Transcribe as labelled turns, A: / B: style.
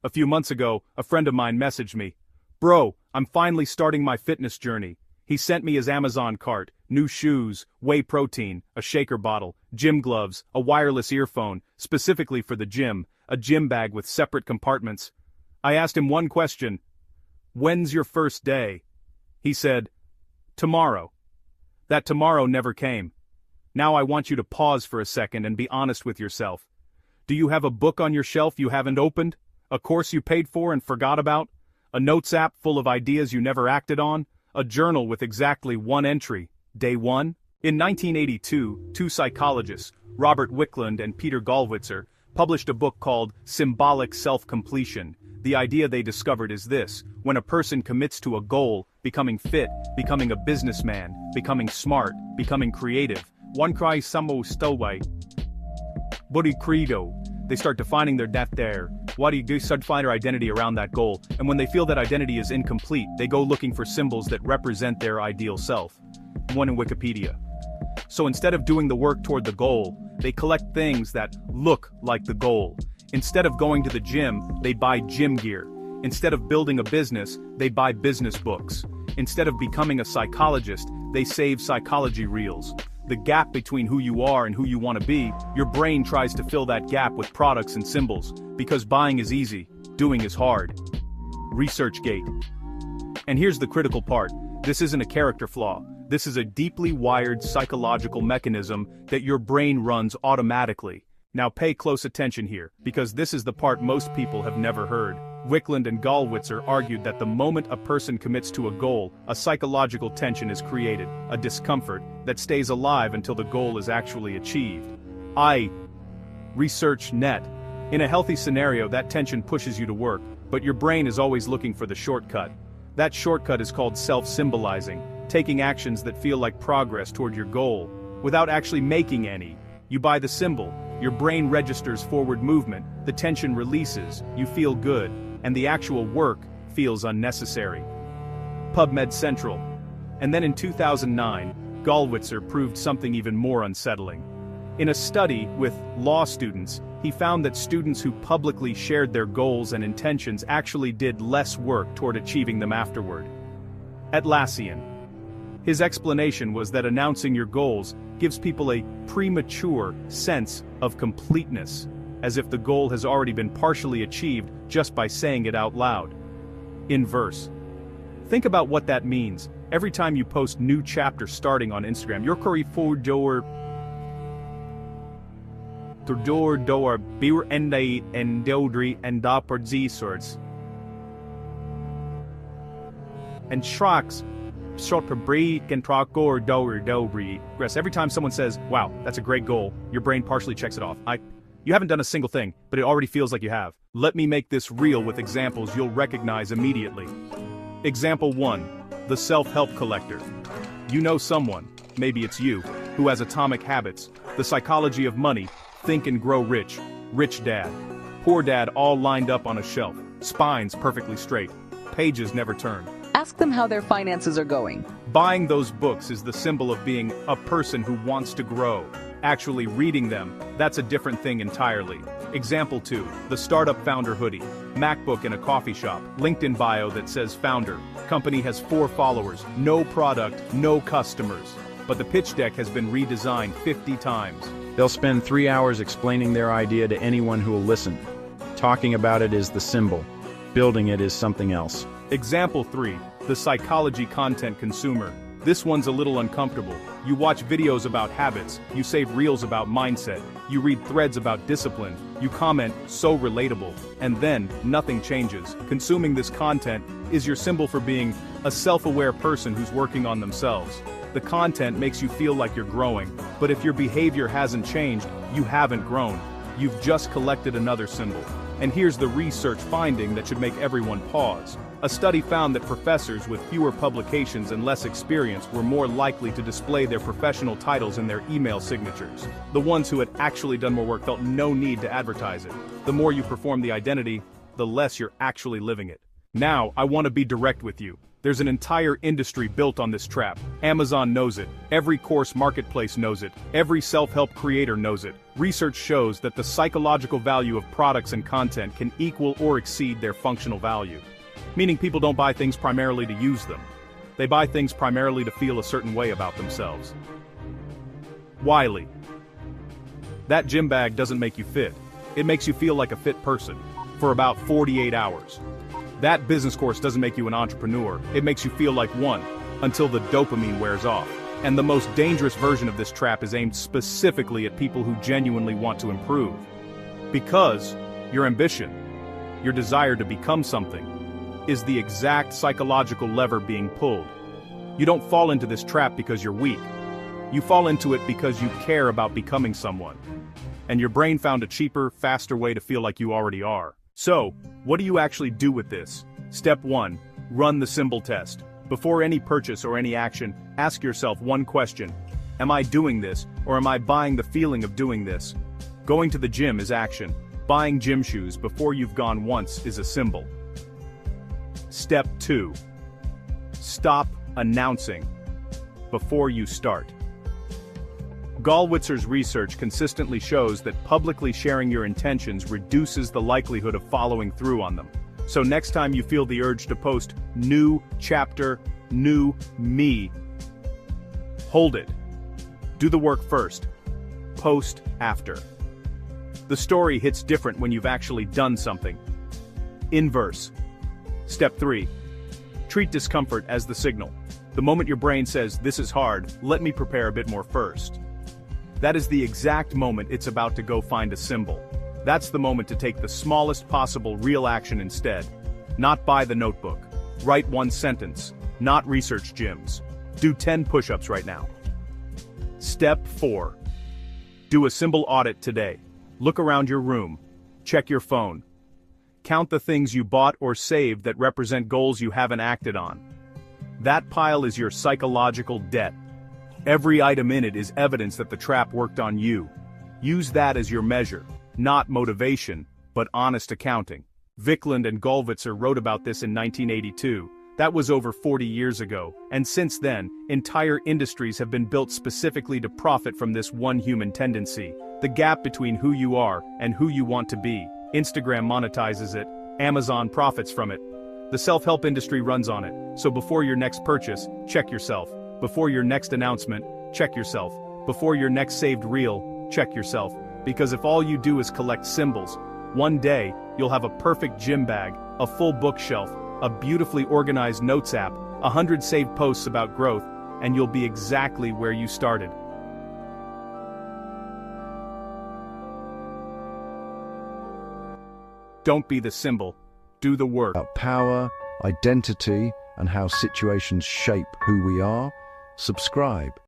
A: A few months ago, a friend of mine messaged me. Bro, I'm finally starting my fitness journey. He sent me his Amazon cart, new shoes, whey protein, a shaker bottle, gym gloves, a wireless earphone, specifically for the gym, a gym bag with separate compartments. I asked him one question. When's your first day? He said, tomorrow. That tomorrow never came. Now I want you to pause for a second and be honest with yourself. Do you have a book on your shelf you haven't opened? A course you paid for and forgot about? A notes app full of ideas you never acted on? A journal with exactly one entry, day 1? In 1982, two psychologists, Robert Wicklund and Peter Gollwitzer, published a book called Symbolic Self-Completion. The idea they discovered is this: when a person commits to a goal, becoming fit, becoming a businessman, becoming smart, becoming creative, one cry samo stowaway. Body credo. They start defining their death there. What do you do? Start to find their identity around that goal, and when they feel that identity is incomplete, they go looking for symbols that represent their ideal self. One in Wikipedia. So instead of doing the work toward the goal, they collect things that look like the goal. Instead of going to the gym, they buy gym gear. Instead of building a business, they buy business books. Instead of becoming a psychologist, they save psychology reels. The gap between who you are and who you want to be, your brain tries to fill that gap with products and symbols, because buying is easy, doing is hard. ResearchGate. And here's the critical part. This isn't a character flaw. This is a deeply wired psychological mechanism that your brain runs automatically. Now pay close attention here, because this is the part most people have never heard. Wicklund and Gollwitzer argued that the moment a person commits to a goal, a psychological tension is created, a discomfort, that stays alive until the goal is actually achieved. ResearchNet. In a healthy scenario, that tension pushes you to work, but your brain is always looking for the shortcut. That shortcut is called self-symbolizing, taking actions that feel like progress toward your goal, without actually making any. You buy the symbol, your brain registers forward movement, the tension releases, you feel good, and the actual work feels unnecessary. PubMed Central. And then in 2009, Gollwitzer proved something even more unsettling. In a study with law students, he found that students who publicly shared their goals and intentions actually did less work toward achieving them afterward. Atlassian. His explanation was that announcing your goals gives people a premature sense of completeness, as if the goal has already been partially achieved just by saying it out loud. Inverse. Think about what that means. Every time you post new chapter starting on Instagram, your curry for door beer and dodri and dapper z sorts. And shrocks short per breed can talk or dobry. Every time someone says, wow, that's a great goal, your brain partially checks it off. You haven't done a single thing, but it already feels like you have. Let me make this real with examples you'll recognize immediately. Example 1. The self-help collector. You know someone, maybe it's you, who has atomic habits, the psychology of money, think and grow rich, rich dad, poor dad all lined up on a shelf, spines perfectly straight, pages never turned.
B: Ask them how their finances are going.
A: Buying those books is the symbol of being a person who wants to grow. Actually reading them, that's a different thing entirely. Example 2, the startup founder hoodie, MacBook in a coffee shop, LinkedIn bio that says founder, company has 4 followers, no product, no customers. But the pitch deck has been redesigned 50 times.
C: They'll spend 3 hours explaining their idea to anyone who will listen. Talking about it is the symbol. Building it is something else.
A: Example 3, the psychology content consumer. This one's a little uncomfortable. You watch videos about habits, you save reels about mindset, you read threads about discipline, you comment, so relatable, and then nothing changes. Consuming this content is your symbol for being a self-aware person who's working on themselves. The content makes you feel like you're growing, but if your behavior hasn't changed, you haven't grown. You've just collected another symbol. And here's the research finding that should make everyone pause. A study found that professors with fewer publications and less experience were more likely to display their professional titles in their email signatures. The ones who had actually done more work felt no need to advertise it. The more you perform the identity, the less you're actually living it. Now, I want to be direct with you. There's an entire industry built on this trap. Amazon knows it. Every course marketplace knows it. Every self-help creator knows it. Research shows that the psychological value of products and content can equal or exceed their functional value. Meaning people don't buy things primarily to use them. They buy things primarily to feel a certain way about themselves. Wiley. That gym bag doesn't make you fit. It makes you feel like a fit person. For about 48 hours. That business course doesn't make you an entrepreneur. It makes you feel like one, until the dopamine wears off. And the most dangerous version of this trap is aimed specifically at people who genuinely want to improve. Because your ambition, your desire to become something, is the exact psychological lever being pulled. You don't fall into this trap because you're weak. You fall into it because you care about becoming someone. And your brain found a cheaper, faster way to feel like you already are. So, what do you actually do with this? Step 1. Run the symbol test. Before any purchase or any action, ask yourself one question. Am I doing this, or am I buying the feeling of doing this? Going to the gym is action. Buying gym shoes before you've gone once is a symbol. Step 2. Stop announcing before you start. Gollwitzer's research consistently shows that publicly sharing your intentions reduces the likelihood of following through on them. So next time you feel the urge to post new chapter, new me, hold it. Do the work first. Post after. The story hits different when you've actually done something. Inverse. Step 3. Treat discomfort as the signal. The moment your brain says, "This is hard, let me prepare a bit more first." That is the exact moment it's about to go find a symbol. That's the moment to take the smallest possible real action instead. Not buy the notebook. Write one sentence. Not research gyms. Do 10 push-ups right now. Step 4. Do a symbol audit today. Look around your room. Check your phone. Count the things you bought or saved that represent goals you haven't acted on. That pile is your psychological debt. Every item in it is evidence that the trap worked on you. Use that as your measure, not motivation, but honest accounting. Wicklund and Gollwitzer wrote about this in 1982. That was over 40 years ago, and since then, entire industries have been built specifically to profit from this one human tendency, the gap between who you are and who you want to be. Instagram monetizes it, Amazon profits from it. The self-help industry runs on it, so before your next purchase, check yourself. Before your next announcement, check yourself. Before your next saved reel, check yourself. Because if all you do is collect symbols, one day, you'll have a perfect gym bag, a full bookshelf, a beautifully organized notes app, 100 saved posts about growth, and you'll be exactly where you started. Don't be the symbol. Do the work.
D: About power, identity, and how situations shape who we are. Subscribe.